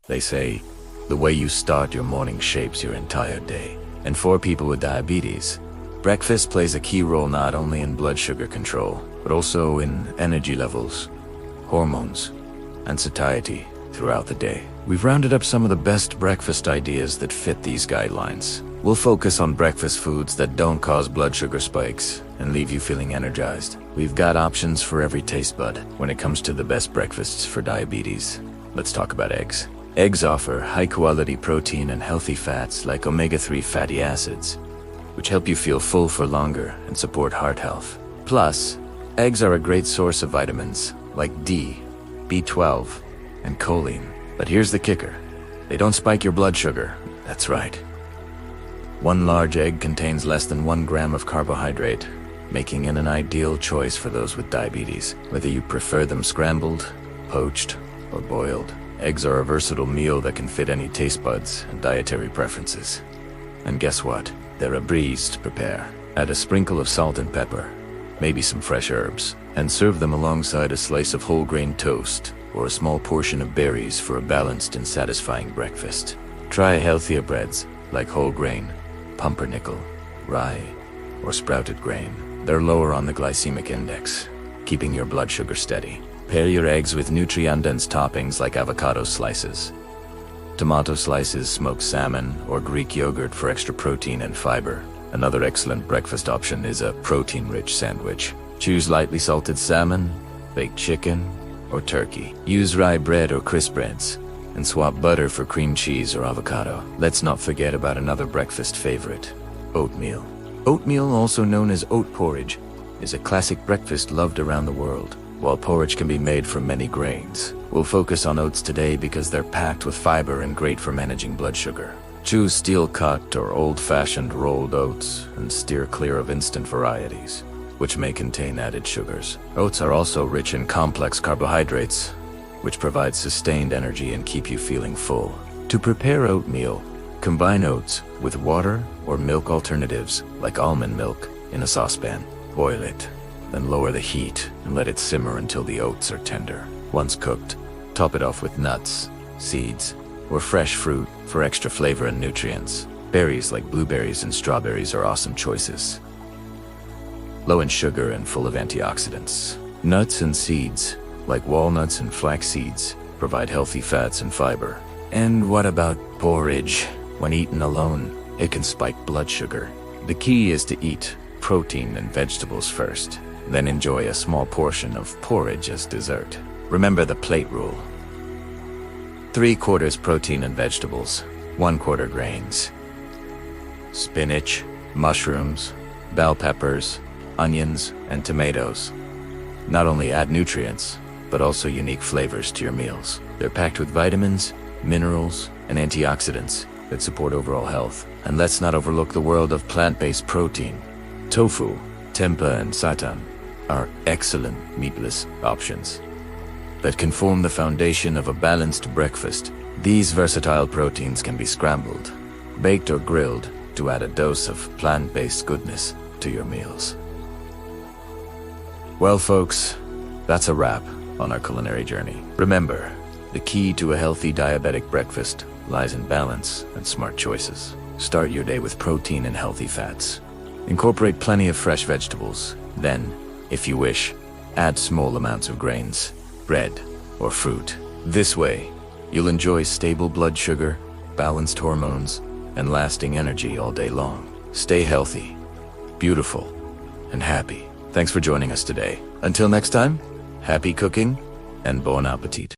They say, the way you start your morning shapes your entire day. And for people with diabetes, breakfast plays a key role not only in blood sugar control, but also in energy levels, hormones, and satiety throughout the day. We've rounded up some of the best breakfast ideas that fit these guidelines. We'll focus on breakfast foods that don't cause blood sugar spikes and leave you feeling energized. We've got options for every taste bud when it comes to the best breakfasts for diabetes. Let's talk about eggs. Eggs offer high-quality protein and healthy fats like omega-3 fatty acids, which help you feel full for longer and support heart health. Plus, eggs are a great source of vitamins like D, B12, and choline. But here's the kicker. They don't spike your blood sugar. That's right. One large egg contains less than 1 gram of carbohydrate, making it an ideal choice for those with diabetes. Whether you prefer them scrambled, poached, or boiled, eggs are a versatile meal that can fit any taste buds and dietary preferences. And guess what? They're a breeze to prepare. Add a sprinkle of salt and pepper, maybe some fresh herbs, and serve them alongside a slice of whole grain toast or a small portion of berries for a balanced and satisfying breakfast. Try healthier breads like whole grain, pumpernickel, rye, or sprouted grain. They're lower on the glycemic index, keeping your blood sugar steady. Pair your eggs with nutrient-dense toppings like avocado slices, tomato slices, smoked salmon, or Greek yogurt for extra protein and fiber. Another excellent breakfast option is a protein-rich sandwich. Choose lightly salted salmon, baked chicken, or turkey. Use rye bread or crisp breads, and swap butter for cream cheese or avocado. Let's not forget about another breakfast favorite, oatmeal. Oatmeal, also known as oat porridge, is a classic breakfast loved around the world. While porridge can be made from many grains, we'll focus on oats today because they're packed with fiber and great for managing blood sugar. Choose steel-cut or old-fashioned rolled oats and steer clear of instant varieties, which may contain added sugars. Oats are also rich in complex carbohydrates, which provide sustained energy and keep you feeling full. To prepare oatmeal, combine oats with water or milk alternatives like almond milk in a saucepan. Boil it, then lower the heat and let it simmer until the oats are tender. Once cooked, top it off with nuts, seeds, or fresh fruit for extra flavor and nutrients. Berries like blueberries and strawberries are awesome choices, low in sugar and full of antioxidants. Nuts and seeds, like walnuts and flax seeds, provide healthy fats and fiber. And what about porridge? When eaten alone, it can spike blood sugar. The key is to eat protein and vegetables first, then enjoy a small portion of porridge as dessert. Remember the plate rule. 3/4 protein and vegetables, 1/4 grains. Spinach, mushrooms, bell peppers, onions, and tomatoes not only add nutrients, but also unique flavors to your meals. They're packed with vitamins, minerals, and antioxidants that support overall health. And let's not overlook the world of plant-based protein. Tofu, tempeh, and seitan are excellent meatless options that can form the foundation of a balanced breakfast. These versatile proteins can be scrambled, baked, or grilled to add a dose of plant-based goodness to your meals. Well, folks, that's a wrap on our culinary journey. Remember, the key to a healthy diabetic breakfast lies in balance and smart choices. Start your day with protein and healthy fats. Incorporate plenty of fresh vegetables. Then, if you wish, add small amounts of grains, bread, or fruit. This way, you'll enjoy stable blood sugar, balanced hormones, and lasting energy all day long. Stay healthy, beautiful, and happy. Thanks for joining us today. Until next time, happy cooking and bon appetit.